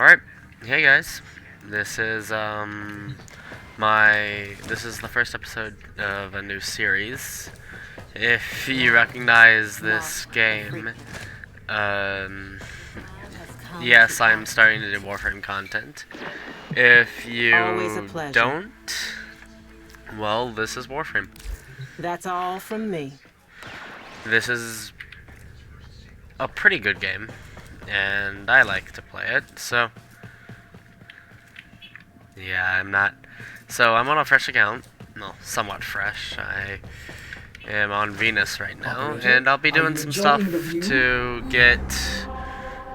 Alright, hey guys. This is the first episode of a new series. If you recognize this game, um yes, I'm starting to do Warframe content. If you don't, well, this is Warframe. That's all from me. This is a pretty good game, and I like to play it, so yeah, I'm on a fresh account. Well, somewhat fresh. I am on Venus right now, and I'll be doing some stuff to get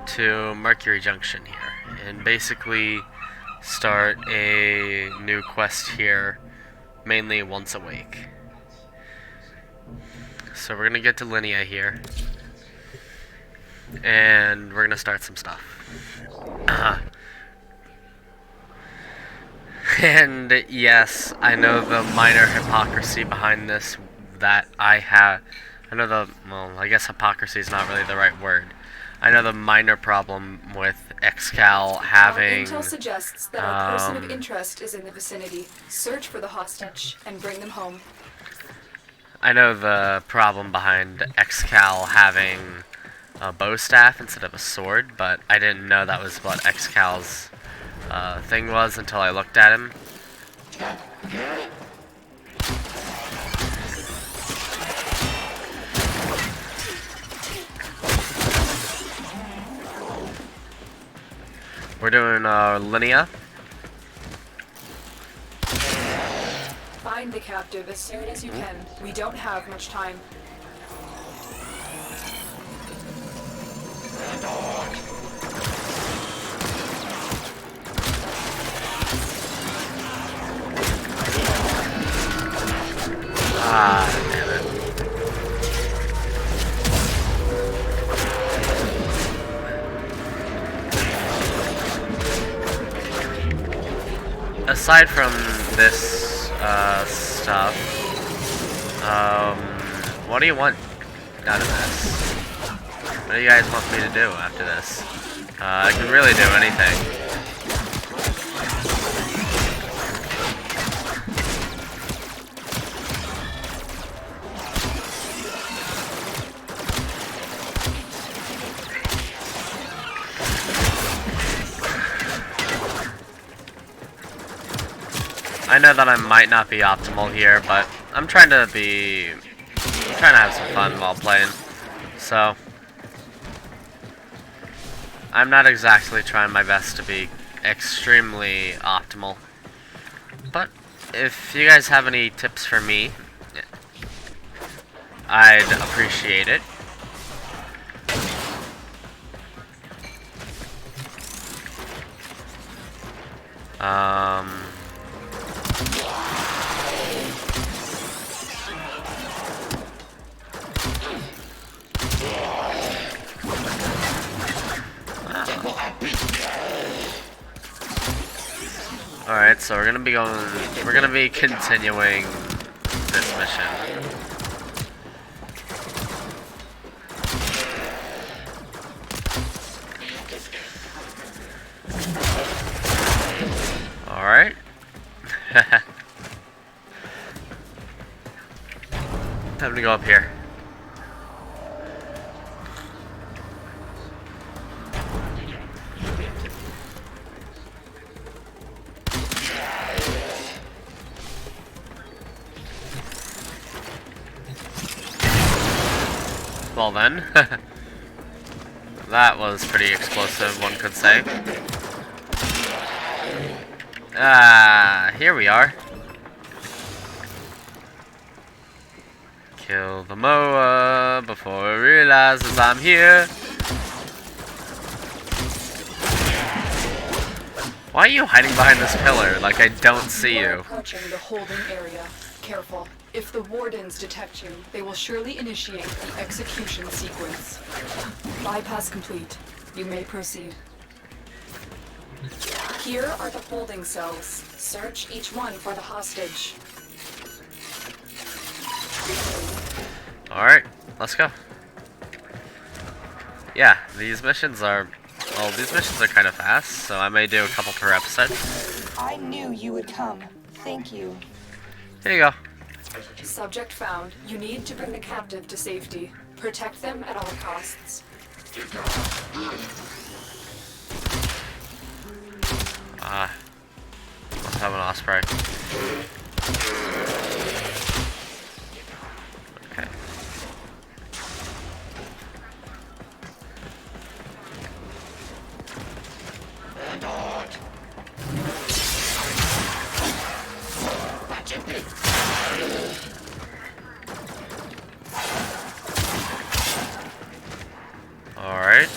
to Mercury Junction here, and basically start a new quest here, mainly once a week. So we're gonna get to Linnea here, and we're gonna start some stuff. And yes, I know the minor hypocrisy behind this that I have. Well, I guess hypocrisy is not really the right word. I know the minor problem with Excal having. Our intel suggests that our person of interest is in the vicinity. Search for the hostage and bring them home. I know the problem behind Excal having a bow staff instead of a sword, but I didn't know that was what Excal's thing was until I looked at him. We're doing Linnea. Find the captive as soon as you can. We don't have much time. Ah, damn it. Aside from this stuff, what do you want out of this? What do you guys want me to do after this? I can really do anything. I know that I might not be optimal here, but I'm trying to have some fun while playing. So I'm not exactly trying my best to be extremely optimal. But if you guys have any tips for me, I'd appreciate it. Alright, so we're gonna be continuing this mission. Alright. Time to go up here. Well then, that was pretty explosive, one could say. Here we are. Kill the moa before it realizes I'm here. Why are you hiding behind this pillar? Like I don't see you. Approaching the holding area. Careful. If the wardens detect you, they will surely initiate the execution sequence. Bypass complete. You may proceed. Here are the holding cells. Search each one for the hostage. Alright, let's go. Yeah, these missions are Well, these missions are kind of fast, so I may do a couple per episode. I knew you would come. Thank you. Here you go. Subject found. You need to bring the captive to safety. Protect them at all costs. Let's have an Osprey. Okay. Alright.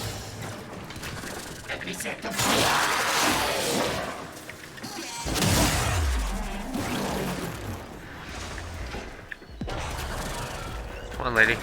Come on, lady.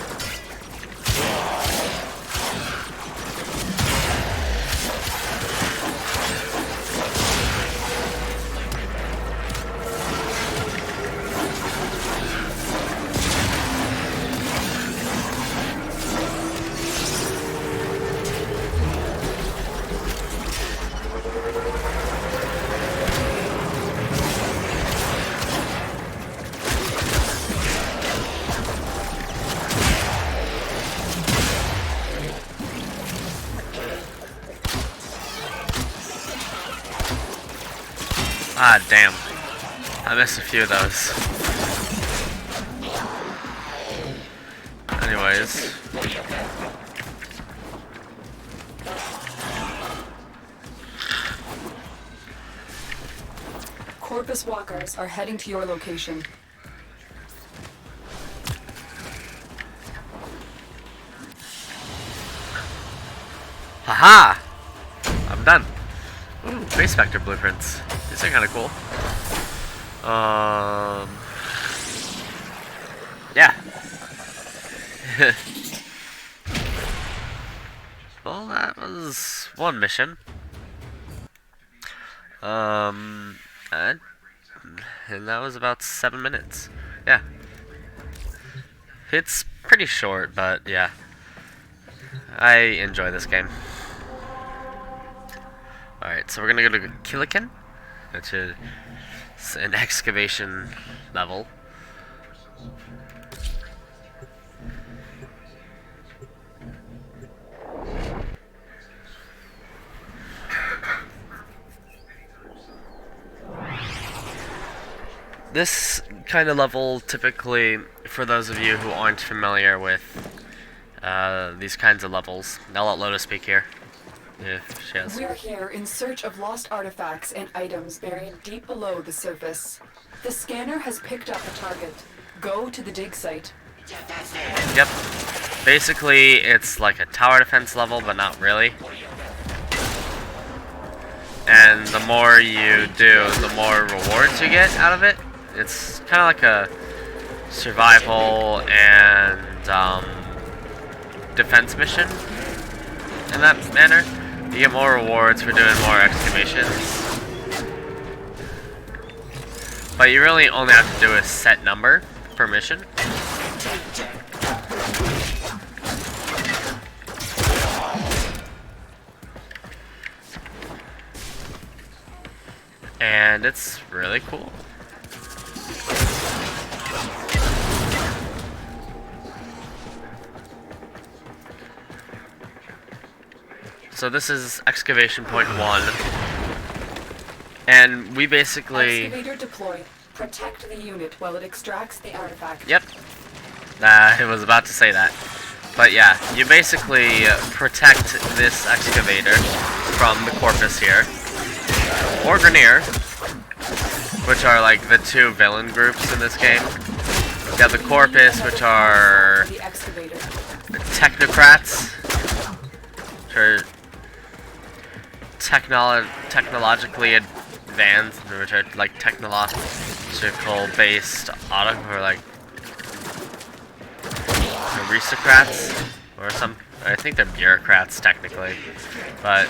Ah, damn. I missed a few of those. Anyways. Corpus walkers are heading to your location. Haha! I'm done. Ooh, base vector blueprints. These are kind of cool. Yeah. Well, that was one mission. And that was about 7 minutes. Yeah. It's pretty short, but yeah. I enjoy this game. Alright, so we're gonna go to Killican, which is an excavation level. This kind of level, typically, for those of you who aren't familiar with these kinds of levels, I'll let Lotus speak here. If she has. We're here in search of lost artifacts and items buried deep below the surface. The scanner has picked up a target. Go to the dig site. Yep. Basically, it's like a tower defense level, but not really. And the more you do, the more rewards you get out of it. It's kind of like a survival and defense mission in that manner. You get more rewards for doing more excavations. But you really only have to do a set number per mission. And it's really cool. So this is excavation point 1. And we basically... Excavator deployed. Protect the unit while it extracts the artifact. Yep. I was about to say that. But yeah, you basically protect this excavator from the Corpus here. Or Grenier, which are like the two villain groups in this game. You have the Corpus, which are The excavator. technocrats, which are technologically advanced, which are like technological based auto, or like aristocrats, or some, I think they're bureaucrats technically, but,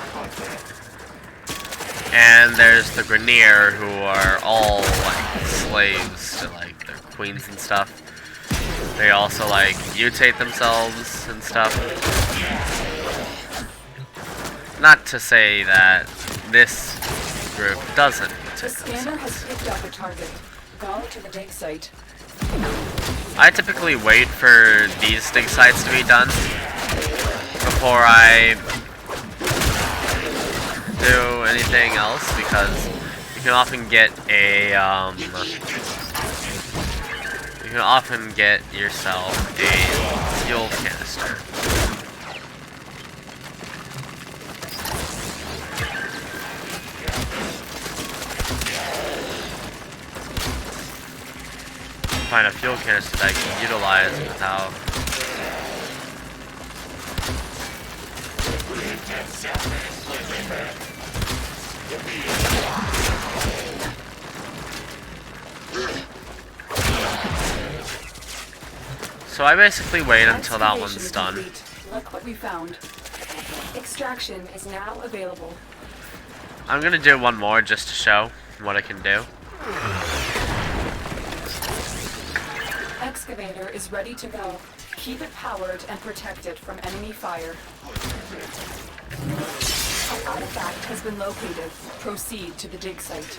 and there's the Grenier, who are all like slaves to like their queens and stuff. They also like mutate themselves and stuff. Not to say that this group doesn't. The scanner has picked up a target. Go to the dig site. I typically wait for these dig sites to be done before I do anything else, because you can often get a you can often get yourself a fuel canister. Find a fuel canister that I can utilize without. So I basically wait until that one's done. Look what we found. Extraction is now available. I'm gonna do one more just to show what I can do. Excavator is ready to go. Keep it powered and protected from enemy fire. An artifact has been located. Proceed to the dig site.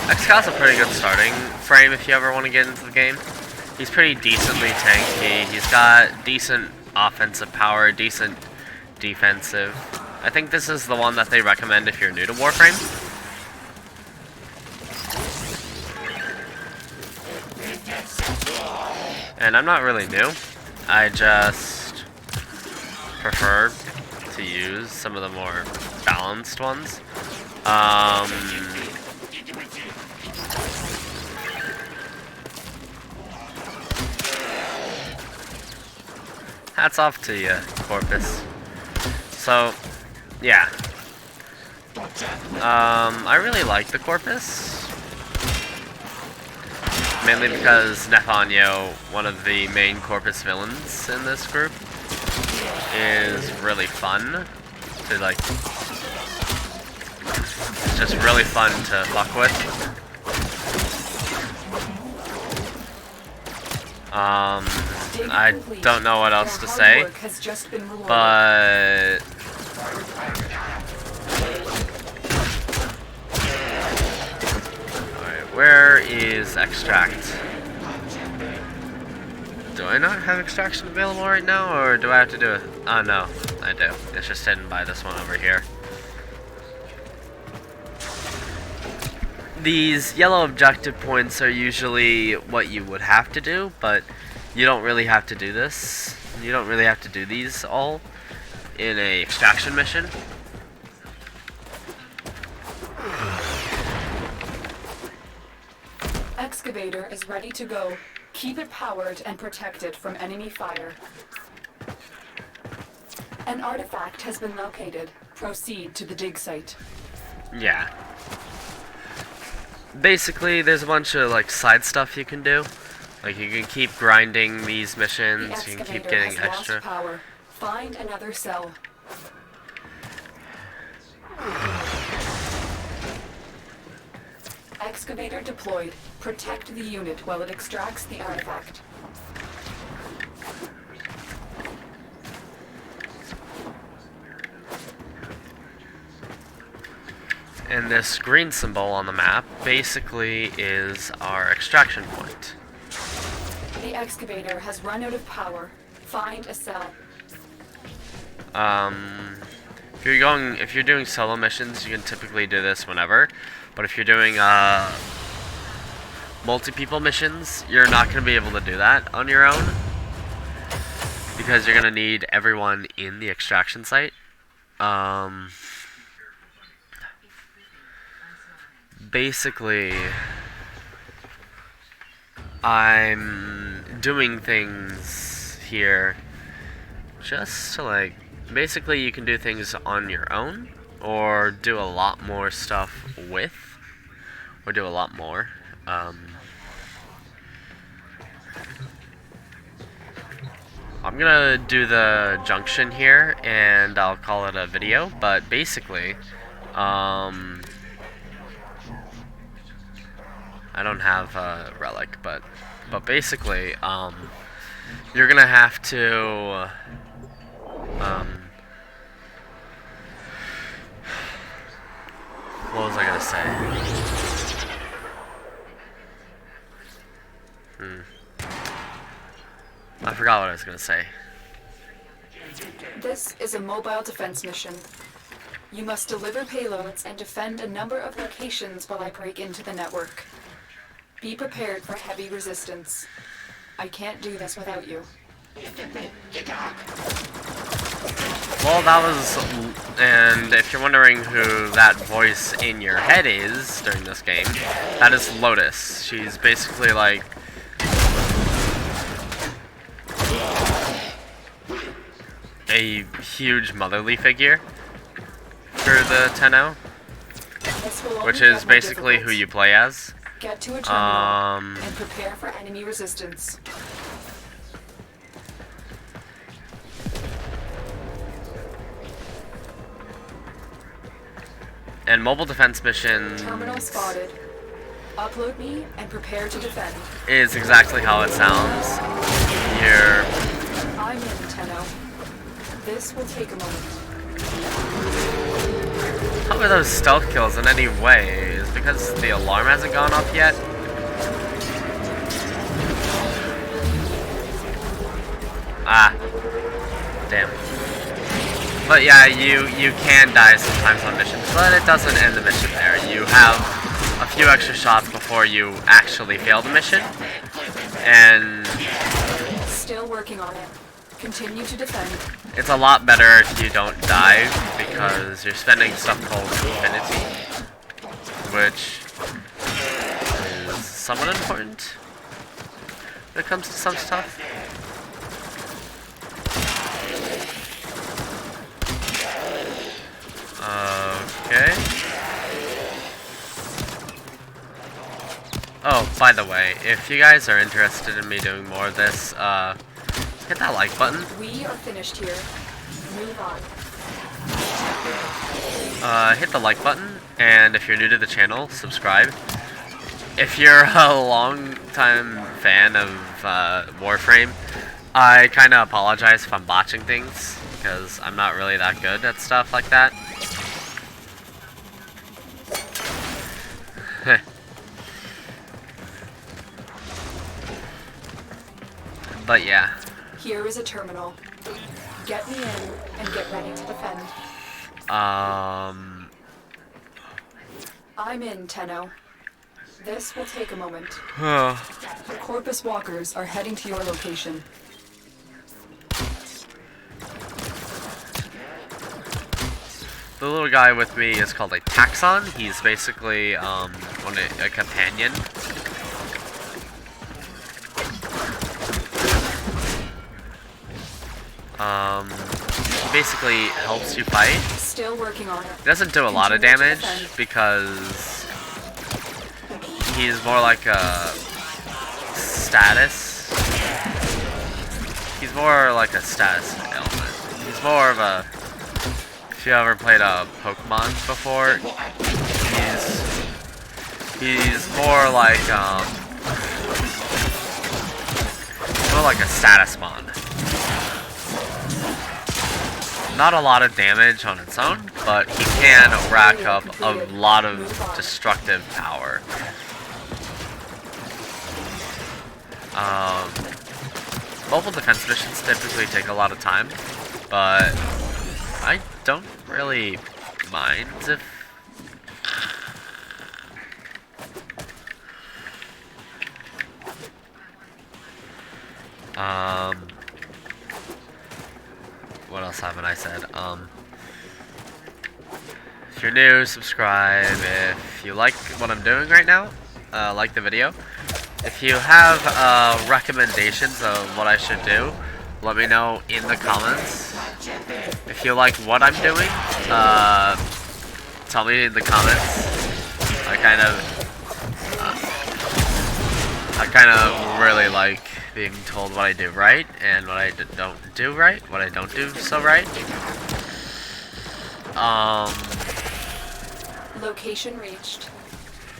Xcal's a pretty good starting frame if you ever want to get into the game. He's pretty decently tanky. He's got decent offensive power, decent defensive. I think this is the one that they recommend if you're new to Warframe. And I'm not really new. I just prefer to use some of the more balanced ones. Hats off to you, Corpus. So, yeah. I really like the Corpus. Mainly because Nathaniel, one of the main Corpus villains in this group, is really fun to, like, it's just really fun to fuck with. I don't know what else to say, but alright, where is extract? Do I not have extraction available right now, or do I have to do it? Oh no, I do. It's just hidden by this one over here. These yellow objective points are usually what you would have to do, but you don't really have to do this. You don't really have to do these all in a extraction mission. Excavator is ready to go. Keep it powered and protected from enemy fire. An artifact has been located. Proceed to the dig site. Yeah. Basically, there's a bunch of like side stuff you can do. Like you can keep grinding these missions, you can keep getting extra. Lost power. Find another cell. Excavator deployed. Protect the unit while it extracts the artifact. And this green symbol on the map basically is our extraction point. The excavator has run out of power. Find a cell. If you're doing solo missions, you can typically do this whenever. But if you're doing multi-people missions, you're not going to be able to do that on your own, because you're going to need everyone in the extraction site. Basically, I'm doing things here just to, like, basically you can do things on your own, or do a lot more stuff with, or do a lot more. I'm gonna do the junction here, and I'll call it a video. But basically, I don't have a relic, but basically, you're gonna have to, what was I gonna say? I forgot what I was gonna say. This is a mobile defense mission. You must deliver payloads and defend a number of locations while I break into the network. Be prepared for heavy resistance. I can't do this without you. Well, that was, and if you're wondering who that voice in your head is during this game, that is Lotus. She's basically like a huge motherly figure for the 10-0, which is basically who you play as. Get to a terminal and prepare for enemy resistance. And mobile defense missions Terminal spotted. Upload me and prepare to defend. is exactly how it sounds. You're I'm in, Tenno. This will take a moment. how are those stealth kills in any way? Is it because the alarm hasn't gone off yet? Ah, damn. But yeah, you can die sometimes on missions, but it doesn't end the mission there. You have a few extra shots before you actually fail the mission, and Still working on it. Continue to defend. it's a lot better if you don't die, because you're spending stuff called Infinity, which is somewhat important when it comes to some stuff. Okay. Oh, by the way, if you guys are interested in me doing more of this, hit that like button. We are finished here. Move on. Hit the like button, and if you're new to the channel, subscribe. If you're a long-time fan of Warframe, I kind of apologize if I'm botching things, because I'm not really that good at stuff like that. But yeah. Here is a terminal. Get me in and get ready to defend. I'm in, Tenno. This will take a moment. The Corpus Walkers are heading to your location. The little guy with me is called a Taxon. He's basically a companion. Basically helps you fight. Still working on it. He doesn't do a lot of damage because he's more like a status. He's more like a status element. He's more of a. If you ever played a Pokemon before, he's more like a status mon. Not a lot of damage on its own, but he can rack up a lot of destructive power. Mobile defense missions typically take a lot of time, but I don't really mind if... What else haven't I said? If you're new, subscribe. If you like what I'm doing right now, like the video. If you have recommendations of what I should do, let me know in the comments. If you like what I'm doing, tell me in the comments. I kind of really like being told what I do right and what I don't do right, what I don't do so right. Location reached.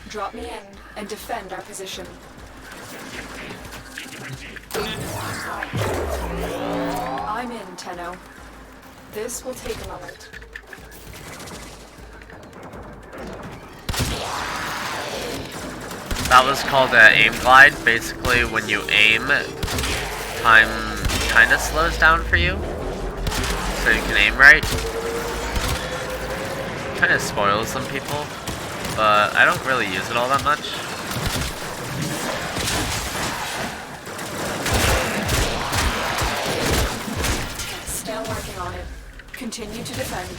Drop me in and defend our position. I'm in, Tenno. This will take a moment. That was called an aim glide. Basically, when you aim, time kind of slows down for you, so you can aim right. Kind of spoils some people, but I don't really use it all that much. Still working on it. Continue to defend.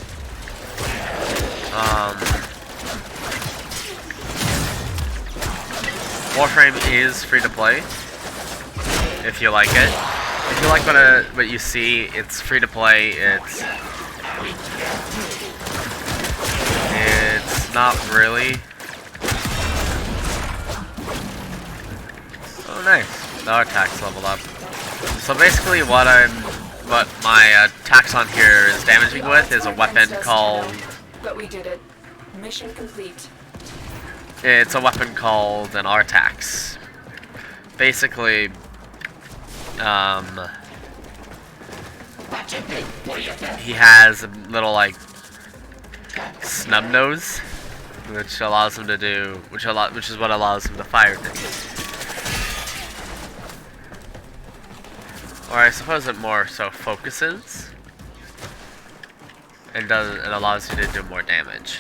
Warframe is free to play if you like it. If you like what you see, it's free to play. It's not really. Oh, nice. Our attack's leveled up. So basically, what my attacks on here is damaging with is a weapon called. But we did it. Mission complete. It's a weapon called an Artax. Basically, he has a little like snub nose, which allows him to do, which is what allows him to fire things. Or I suppose it more so focuses and allows you to do more damage.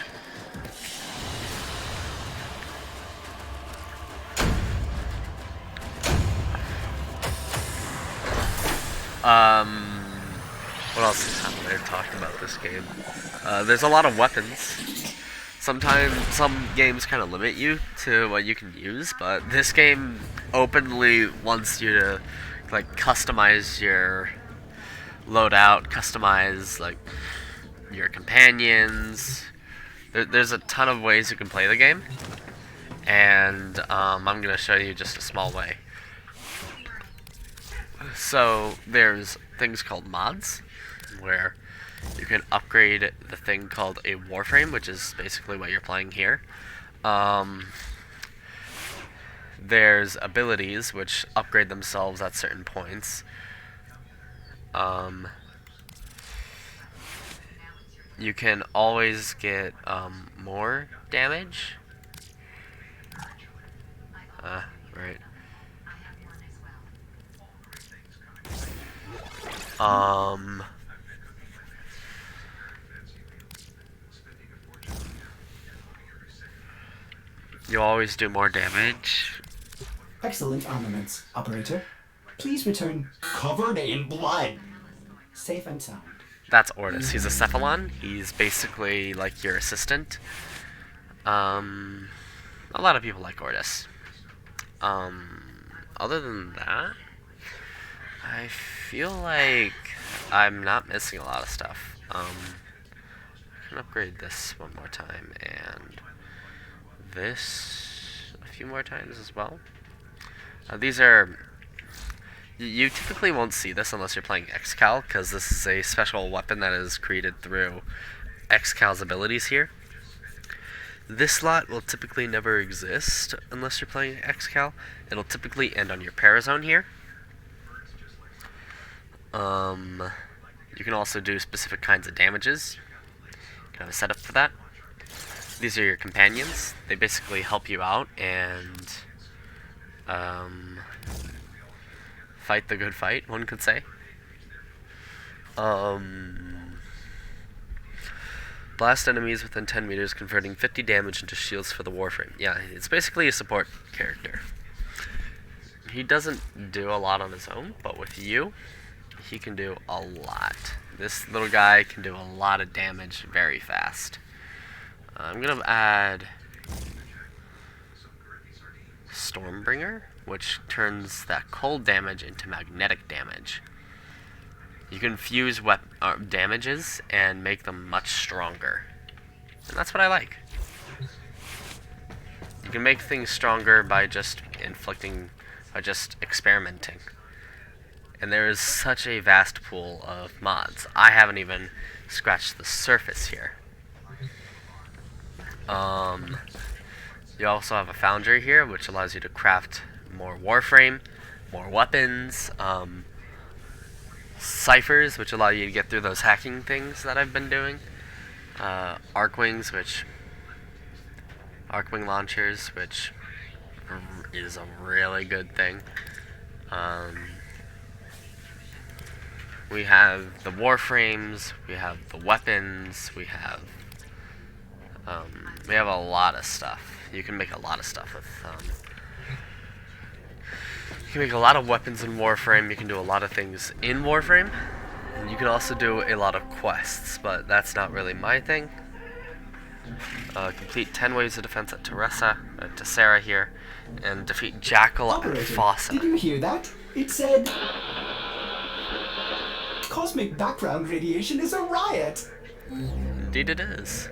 What else haven't I talked about this game? There's a lot of weapons. Sometimes some games kind of limit you to what you can use, but this game openly wants you to like customize your loadout, customize like your companions. There's a ton of ways you can play the game, and I'm gonna show you just a small way. So there's things called mods, where you can upgrade the thing called a Warframe, which is basically what you're playing here. There's abilities which upgrade themselves at certain points. You can always get more damage. Right. You always do more damage. Excellent armaments, operator. Please return covered in blood. Safe and sound. That's Ortis. He's a Cephalon. He's basically like your assistant. A lot of people like Ortis. Other than that, I feel like I'm not missing a lot of stuff. I can upgrade this one more time, and this a few more times as well. These are... You typically won't see this unless you're playing Xcal, because this is a special weapon that is created through Xcal's abilities here. This slot will typically never exist unless you're playing Xcal. It'll typically end on your Parazone here. You can also do specific kinds of damages. You can have a setup for that. These are your companions. They basically help you out and fight the good fight, one could say. Blast enemies within 10 meters, converting 50 damage into shields for the Warframe. Yeah, it's basically a support character. He doesn't do a lot on his own, but with you, he can do a lot. This little guy can do a lot of damage very fast. I'm gonna add Stormbringer, which turns that cold damage into magnetic damage. You can fuse damages and make them much stronger. And that's what I like. You can make things stronger by just experimenting. And there is such a vast pool of mods. I haven't even scratched the surface here. You also have a foundry here, which allows you to craft more Warframe, more weapons, ciphers, which allow you to get through those hacking things that I've been doing, Arcwing launchers, which is a really good thing. We have the Warframes, we have the weapons, we have a lot of stuff. You can make a lot of stuff with, you can make a lot of weapons in Warframe, you can do a lot of things in Warframe, and you can also do a lot of quests, but that's not really my thing. Complete 10 waves of defense at Tessera here, and defeat Jackal and Operator, Fossa. did you hear that? It said... Cosmic background radiation is a riot! Indeed it is.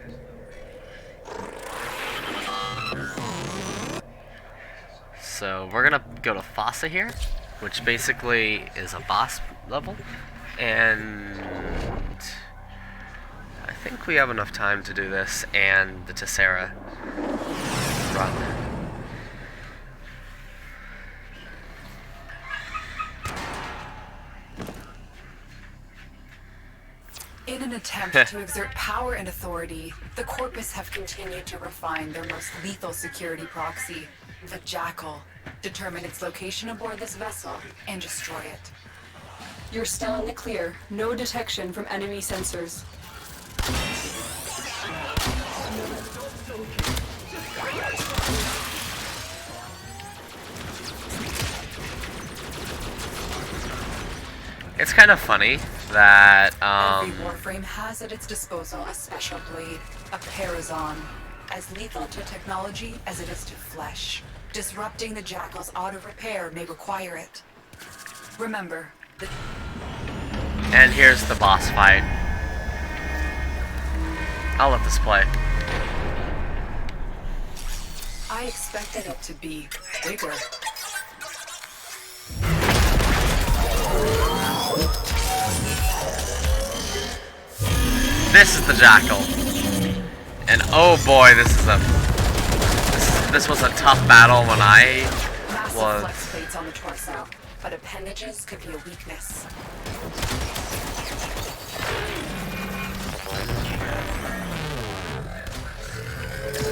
So we're gonna go to Fossa here, which basically is a boss level, and I think we have enough time to do this and the Tessera run. In an attempt to exert power and authority, the Corpus have continued to refine their most lethal security proxy, the Jackal, determine its location aboard this vessel, and destroy it. You're still in the clear. No detection from enemy sensors. It's kind of funny that, Every Warframe has at its disposal a special blade, a Parazon, as lethal to technology as it is to flesh. Disrupting the Jackal's auto-repair may require it. Remember, the... and here's the boss fight. I'll let this play. I expected it to be bigger. This is the Jackal. And oh boy, this was a tough battle when I Massive was... flex plates on the torso, but appendages could be a weakness.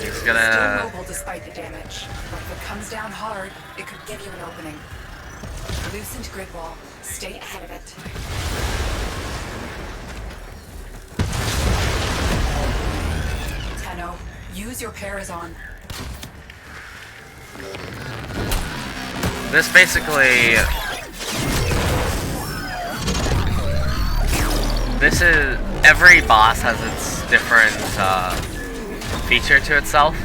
He's Still gonna... mobile despite the damage, but if it comes down hard, it could give you an opening. Loosened grid wall. Stay ahead of it. Tenno, use your Parazon. This basically... This is... Every boss has its different feature to itself.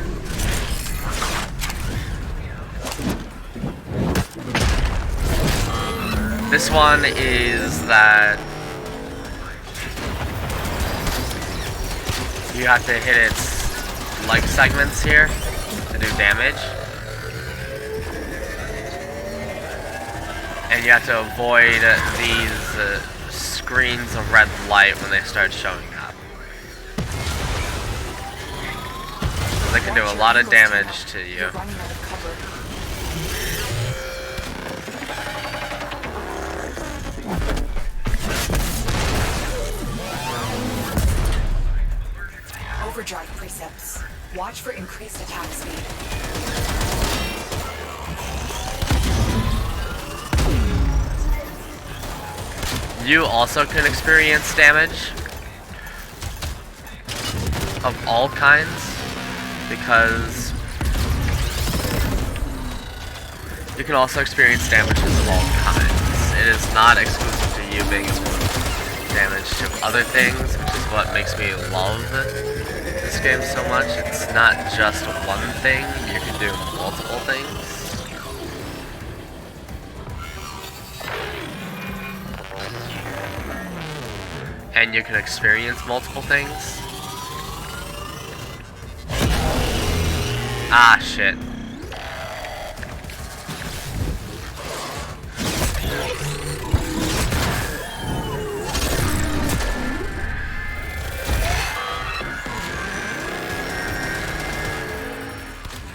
This one is that you have to hit its leg segments here to do damage. And you have to avoid these screens of red light when they start showing up. They can do a lot of damage to you. You're running out of cover. Overdrive precepts. Watch for increased attack speed. You also can experience damage of all kinds because you can also experience damages of all kinds. It is not exclusive to you being able to do damage to other things, which is what makes me love this game so much. It's not just one thing, you can do multiple things. And you can experience multiple things. Ah, shit.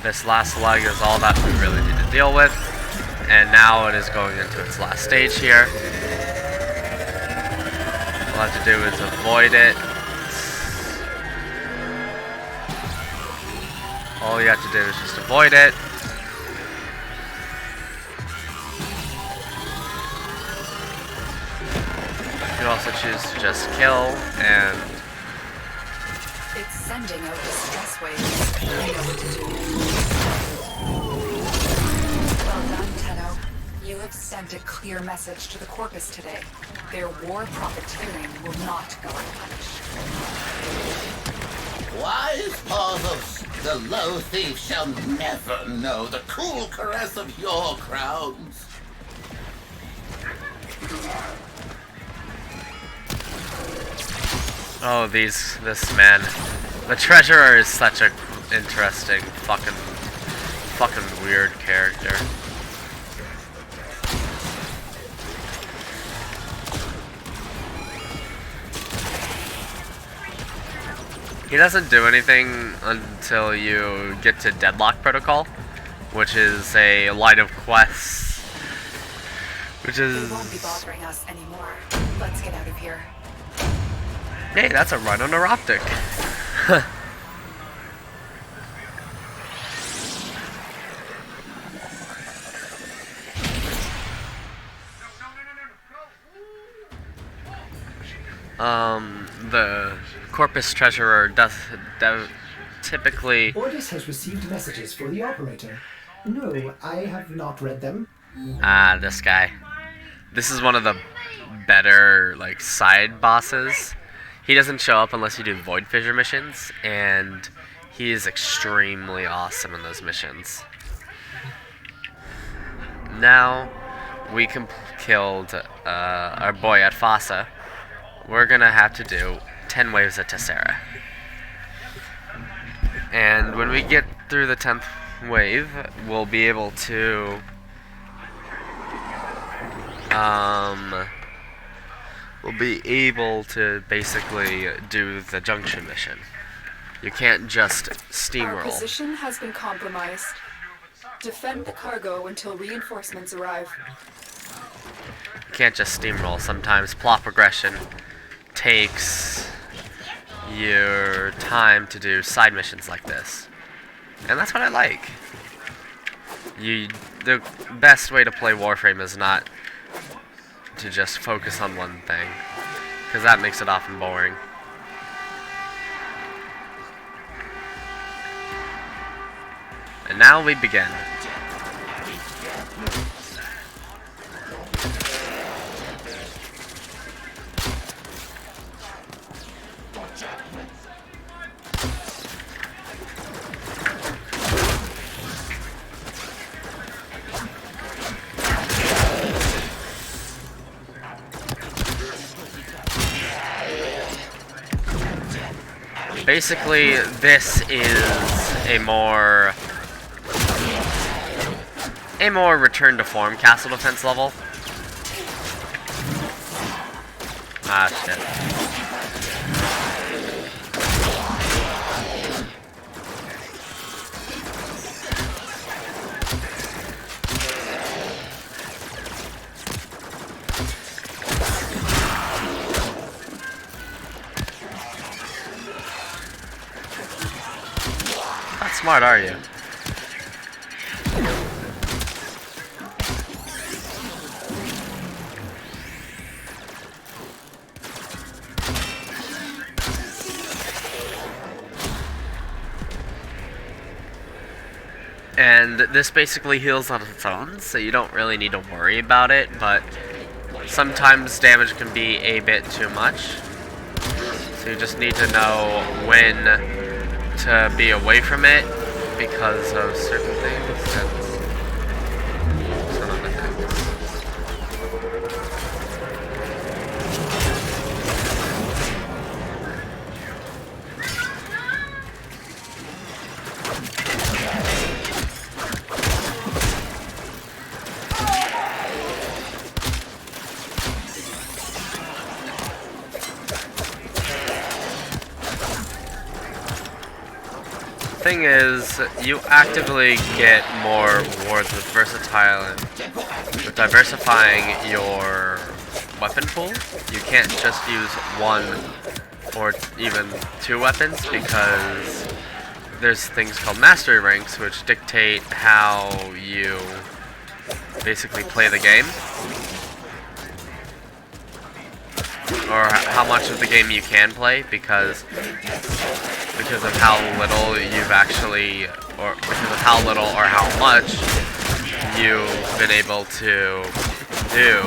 This last leg is all that we really need to deal with. And now it is going into its last stage here. All I have to do is avoid it. All you have to do is just avoid it. You can also choose to just kill, and It's sending out distress waves. I know what to do. Well done, Tenno. You have sent a clear message to the Corpus today. Their war profiteering will not go unpunished. Wise Parvus, the low thief shall never know the cool caress of your crowns. oh, this man. The treasurer is such a interesting, fucking weird character. He doesn't do anything until you get to Deadlock Protocol, which is a line of quests, which They is... won't be bothering us anymore. Let's get out of here. Hey, that's a run on a optic. The Corpus Treasurer does typically... Ordis has received messages for the operator. No, I have not read them. Ah, this guy. This is one of the better, like, side bosses. He doesn't show up unless you do Void Fissure missions, and he is extremely awesome in those missions. Now, we killed our boy at Fossa. We're gonna have to do 10 waves at Tessera. And when we get through the 10th wave, we'll be able to basically do the junction mission. You can't just Our steamroll. position has been compromised. Defend the cargo until reinforcements arrive. You can't just steamroll. Sometimes plot progression takes your time to do side missions like this. And that's what I like. The best way to play Warframe is not to just focus on one thing, because that makes it often boring. And now we begin. Basically, this is a more return to form castle defense level. Ah, shit. Not smart, are you? And this basically heals on its own, so you don't really need to worry about it, but sometimes damage can be a bit too much. So you just need to know when to be away from it because of certain things and some other things. thing is, you actively get more rewards with versatile and with diversifying your weapon pool. You can't just use one or even two weapons because there's things called mastery ranks which dictate how you basically play the game, or how much of the game you can play because of how little you've actually, or because of how little or how much you've been able to do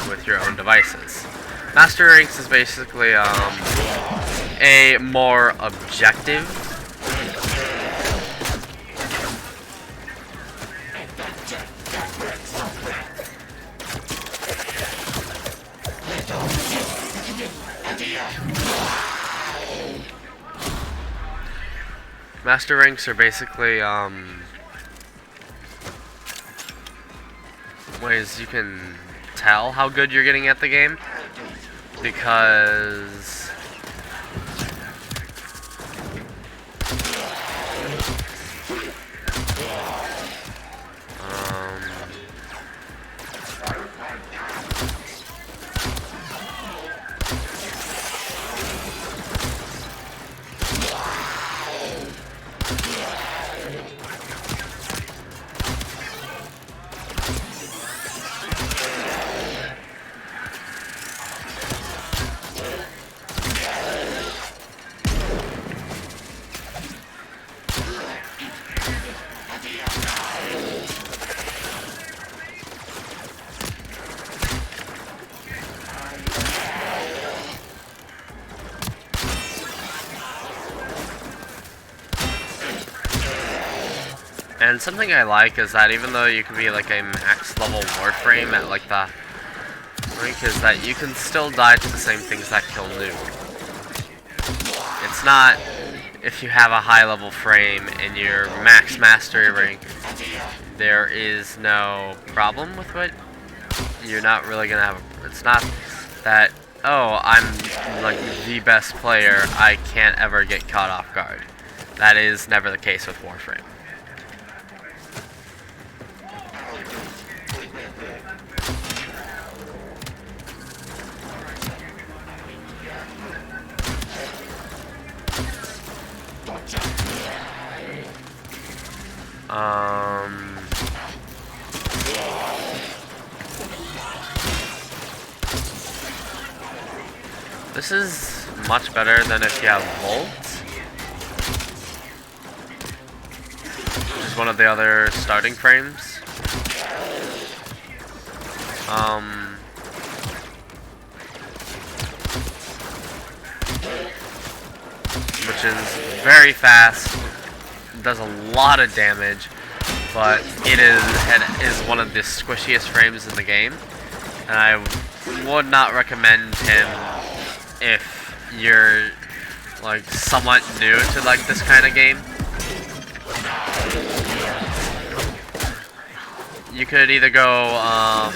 with your own devices. Master ranks is basically a more objective master ranks are basically ways you can tell how good you're getting at the game, because and something I like is that even though you can be like a max level Warframe at like the rank, is that you can still die to the same things that kill noob. It's not if you have a high level frame and your max mastery rank, there is no problem with it. You're not really gonna have it's not that, oh, I'm like the best player, I can't ever get caught off guard. That is never the case with Warframe. This is much better than if you have Volt, which is one of the other starting frames. Which is very fast, does a lot of damage, but it is one of the squishiest frames in the game, and I would not recommend him if you're like somewhat new to like this kind of game. You could either go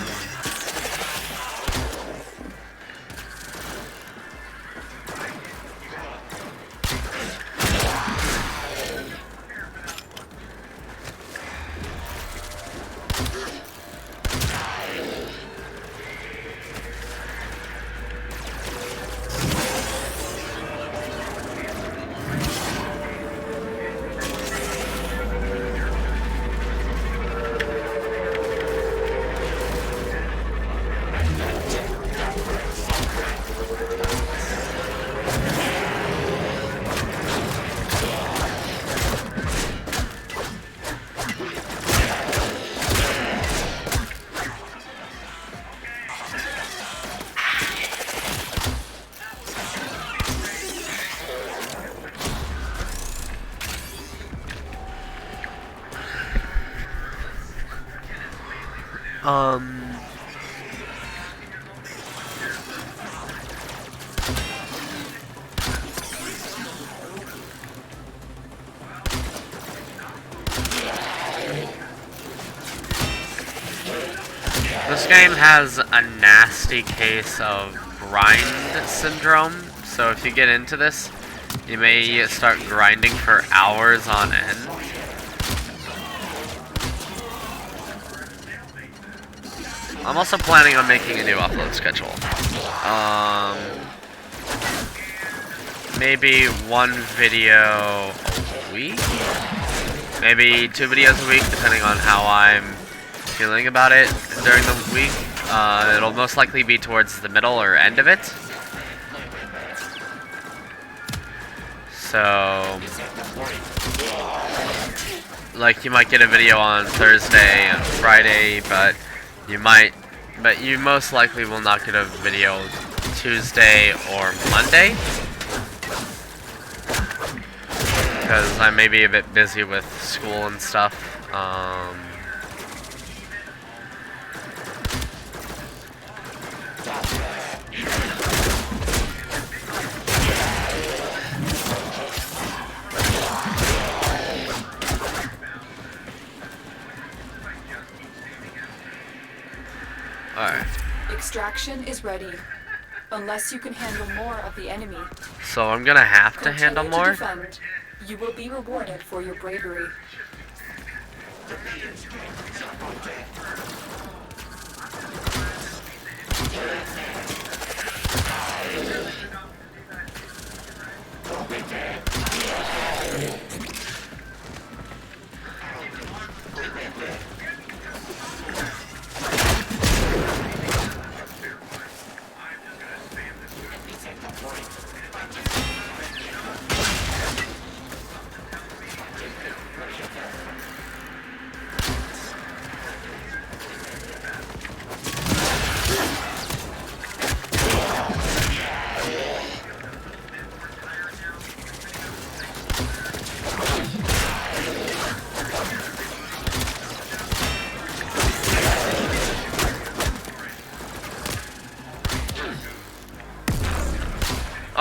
this game has a nasty case of grind syndrome, so if you get into this, You may start grinding for hours on end. I'm also planning on making a new upload schedule. Maybe one video a week? Maybe 2 videos a week, depending on how I'm feeling about it during the week. It'll most likely be towards the middle or end of it. So, like, you might get a video on Thursday and Friday, but you most likely will not get a video Tuesday or Monday, because I may be a bit busy with school and stuff. Alright. Extraction is ready. Unless you can handle more of the enemy. So I'm gonna have to handle Continue to more? defend. You will be rewarded for your bravery.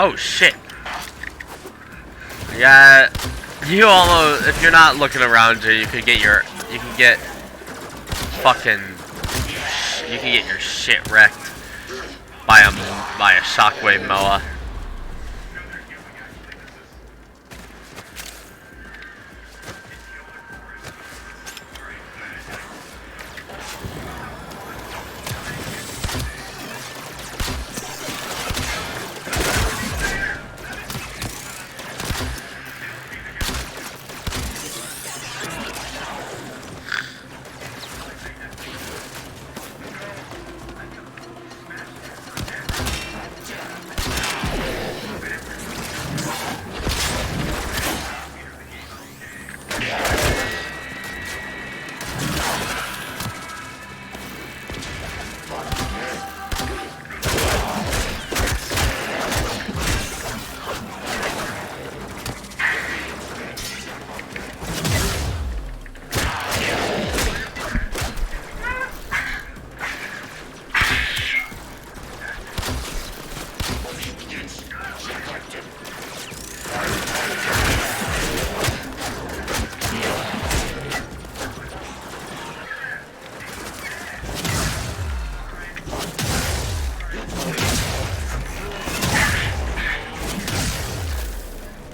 Oh shit. Yeah, you almost, if you're not looking around you, you can get your shit wrecked by a shockwave moa.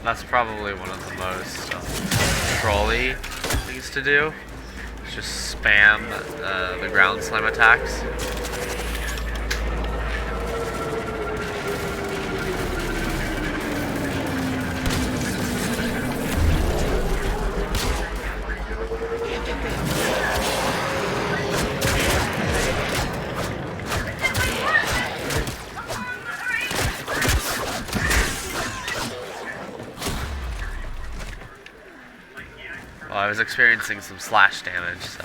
That's probably one of the most trolly things to do. Just spam the ground slam attacks. Well, I was experiencing some slash damage, so.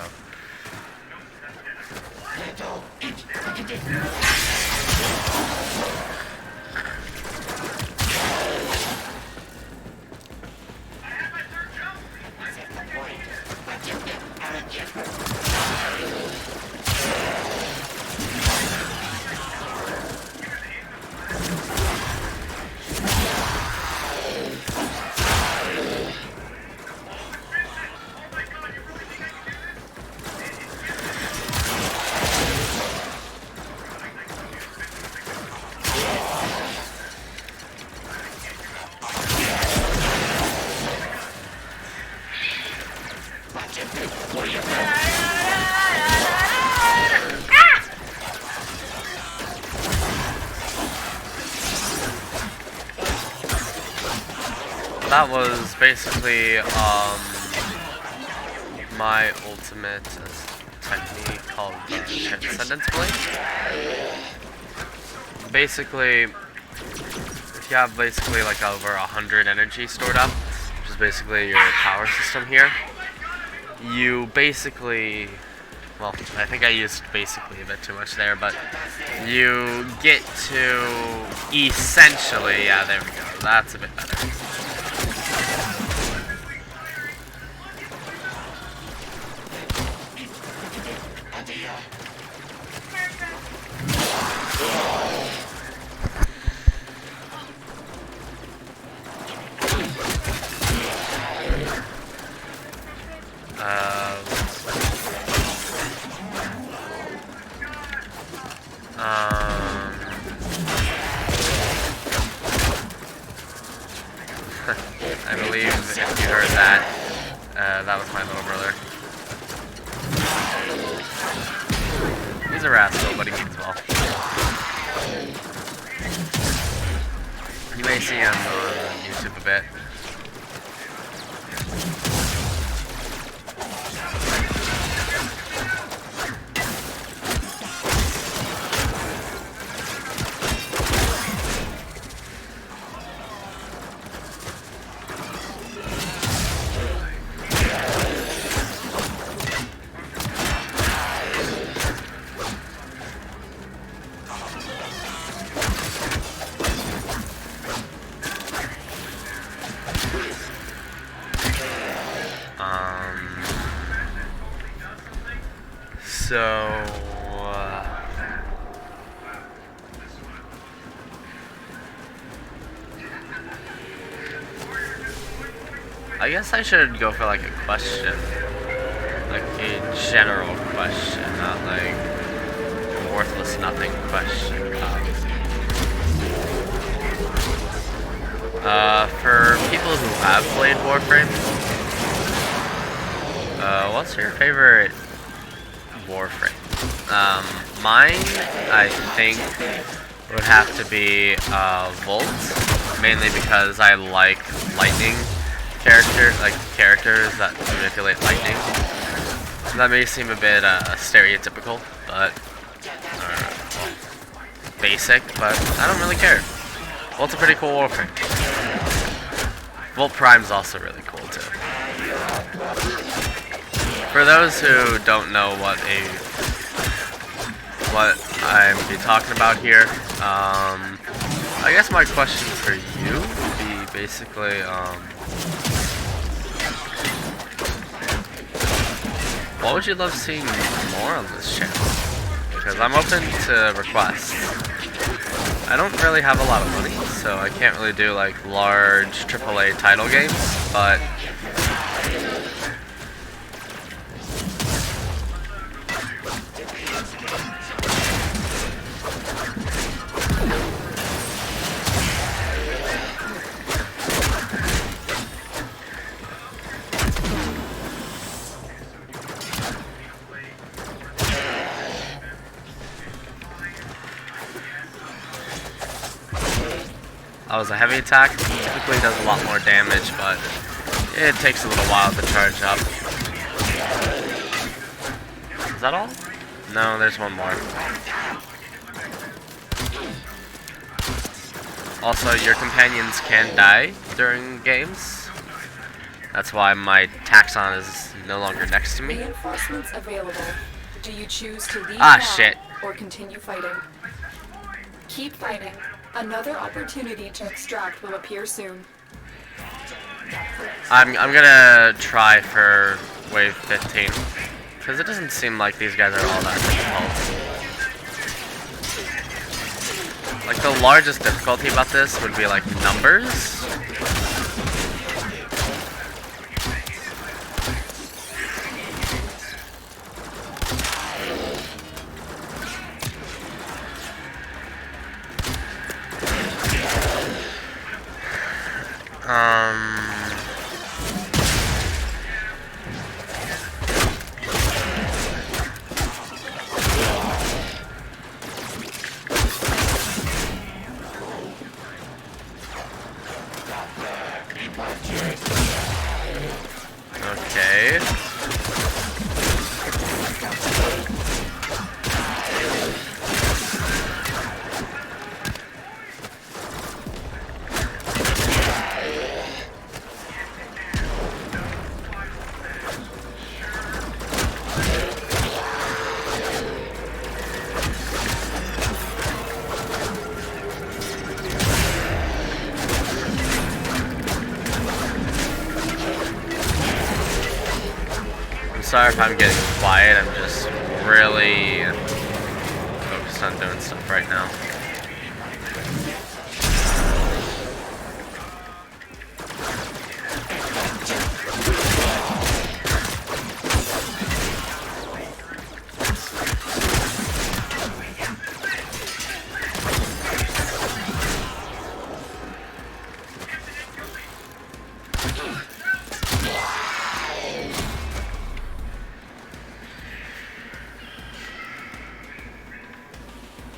that was basically my ultimate technique called Transcendence Blade. Basically, if you have basically like over 100 energy stored up, which is basically your power system here, you basically, well, I think I used basically a bit too much there, but you get to essentially, yeah, there we go, that's a bit better. I believe if you heard that, that was my little brother. He's a rascal, but he means well. You may see him on YouTube a bit. I guess I should go for like a question, like a general question, not like a worthless nothing question. For people who have played Warframe, what's your favorite Warframe? Mine, I think, would have to be Volt, mainly because I like lightning characters that manipulate lightning. That may seem a bit stereotypical, but basic, but I don't really care. Volt's a pretty cool Warframe. Volt Prime's also really cool too. For those who don't know what I'm be talking about here, I guess my question for you would be basically, what would you love seeing more on this channel? Because I'm open to requests. I don't really have a lot of money, so I can't really do like large AAA title games, but that was a heavy attack. Typically does a lot more damage, but it takes a little while to charge up. Is that all? No, there's one more. Also, your companions can die during games. That's why my taxon is no longer next to me. Reinforcements available. Do you choose to leave Shit. or continue fighting? Keep fighting. Another opportunity to extract will appear soon. I'm gonna try for wave 15, because it doesn't seem like these guys are all that difficult. Like, the largest difficulty about this would be like numbers. sorry if I'm getting quiet, I'm just really focused on doing stuff right now.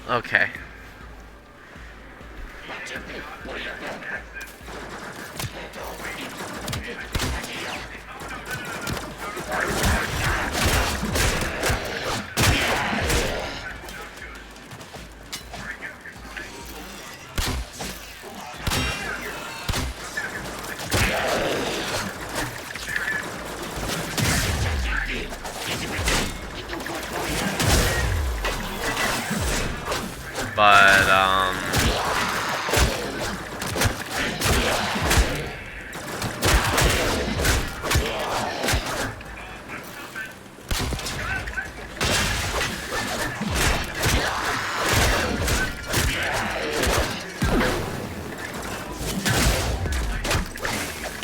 Okay. But,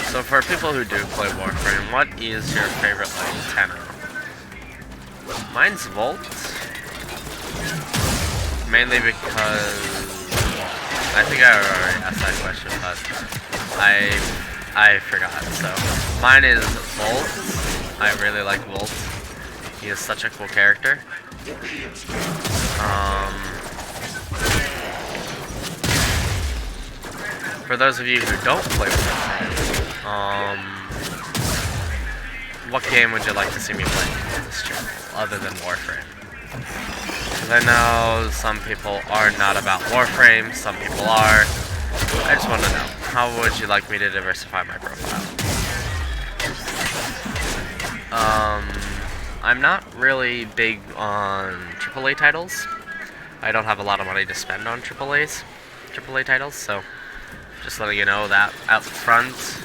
so for people who do play Warframe, what is your favorite, like, tenor? Mine's Volt. Mainly because I think I already asked that question, but I forgot. So mine is Volt. I really like Volt. He is such a cool character. For those of you who don't play Warframe, what game would you like to see me play on this channel other than Warframe? I know some people are not about Warframe, some people are. I just want to know, how would you like me to diversify my profile? I'm not really big on AAA titles. I don't have a lot of money to spend on AAA titles, so just letting you know that out front.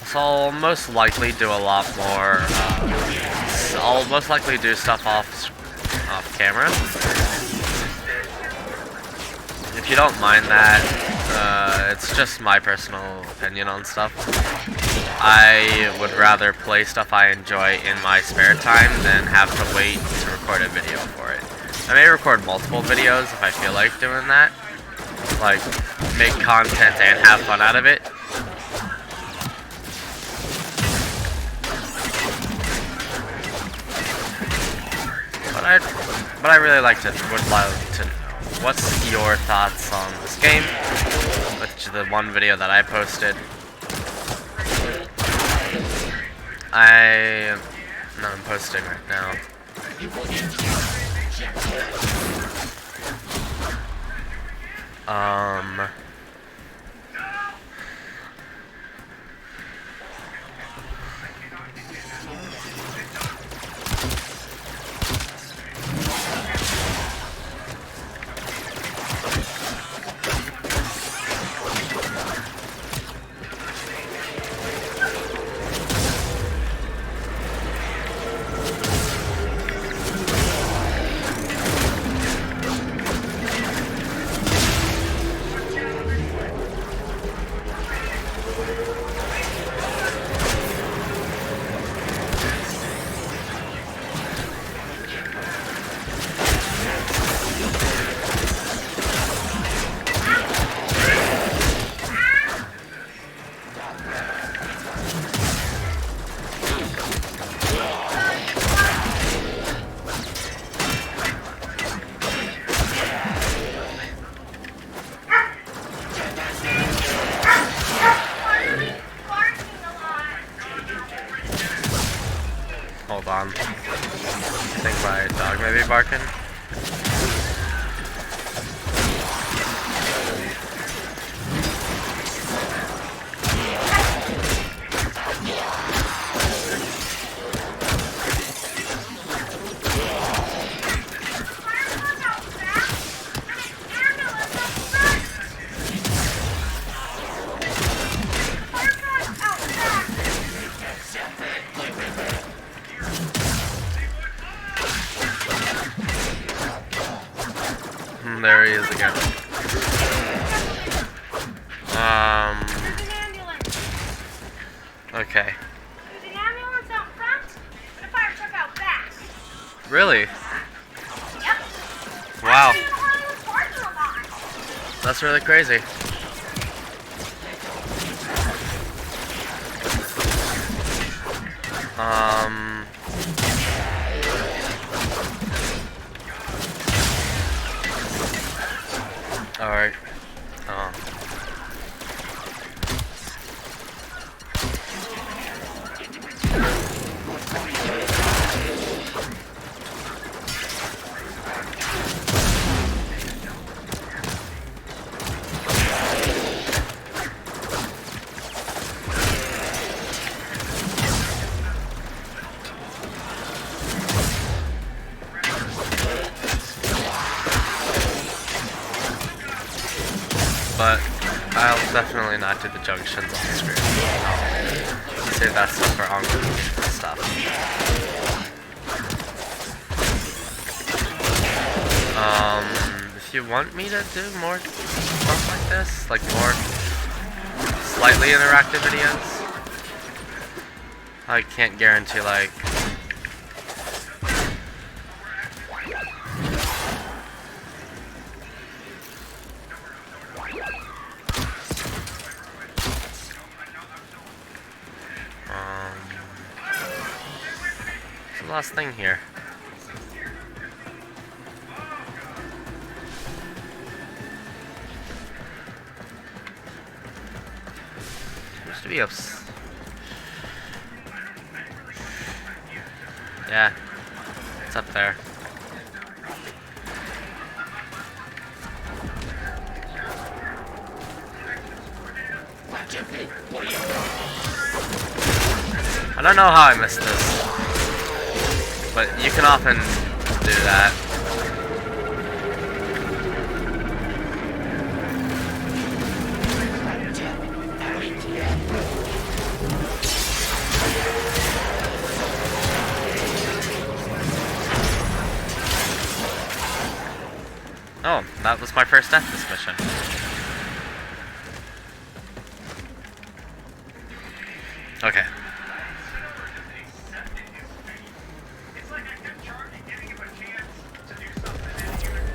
So I'll most likely do a lot more, I'll most likely do stuff off camera. If you don't mind that, it's just my personal opinion on stuff. I would rather play stuff I enjoy in my spare time than have to wait to record a video for it. I may record multiple videos if I feel like doing that. Like, make content and have fun out of it. But I really would like to know, what's your thoughts on this game? Which is the one video that I posted. I'm posting right now. on. I think my dog may be barking. There he is again. Okay. There's an ambulance out front and a fire truck out back. Really? Yep. Wow. Actually, in the Hollywood parking lot. That's really crazy. Alright. But I'll definitely not do the junctions on the screen. I'll save that stuff for ongoing stuff. If you want me to do more stuff like this, like more slightly interactive videos, I can't guarantee like what's the last thing here? Used to be yeah, it's up there. I don't know how I missed this, but you can often do that. Oh, that was my first death this mission. Okay.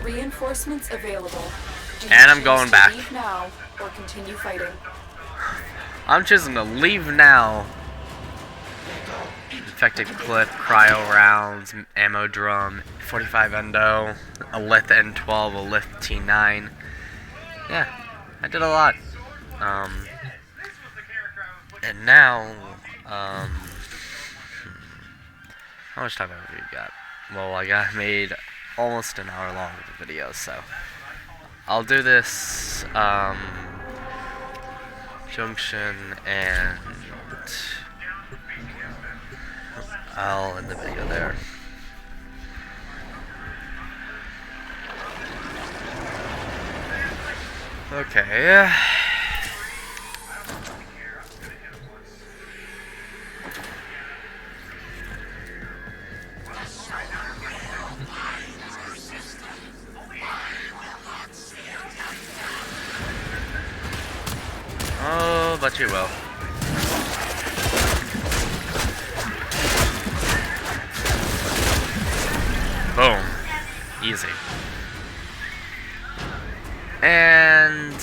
Reinforcements available. Do you And I'm choose going to back. Leave now or continue fighting. I'm choosing to leave now. Infected clip, cryo rounds, ammo drum, 45 endo, a lith N12, a lith T9. Yeah, I did a lot. And now, how much time have we got? Well, I made almost an hour long of the video, so I'll do this, junction, and I'll end the video there. Okay. Oh, but you will. Boom. Easy. And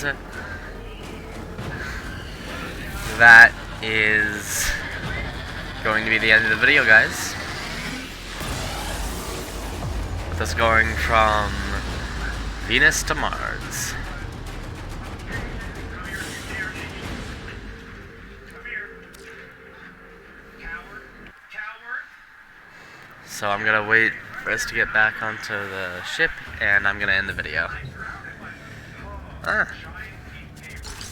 that is going to be the end of the video, guys. With us going from Venus to Mars. So I'm gonna wait for us to get back onto the ship, and I'm gonna end the video. I'm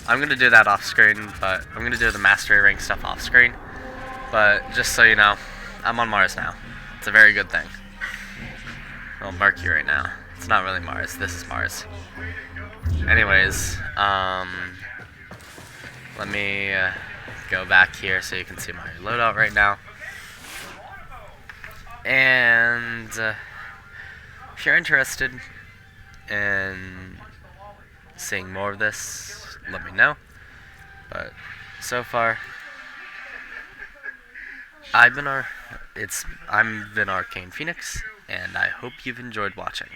gonna do that off screen, but I'm gonna do the mastery rank stuff off screen. But just so you know, I'm on Mars now. It's a very good thing. Well, Mercury now. It's not really Mars. This is Mars. Anyways, let me go back here so you can see my loadout right now. And if you're interested in seeing more of this, let me know. But so far, I'm been Arcane Phoenix, and I hope you've enjoyed watching.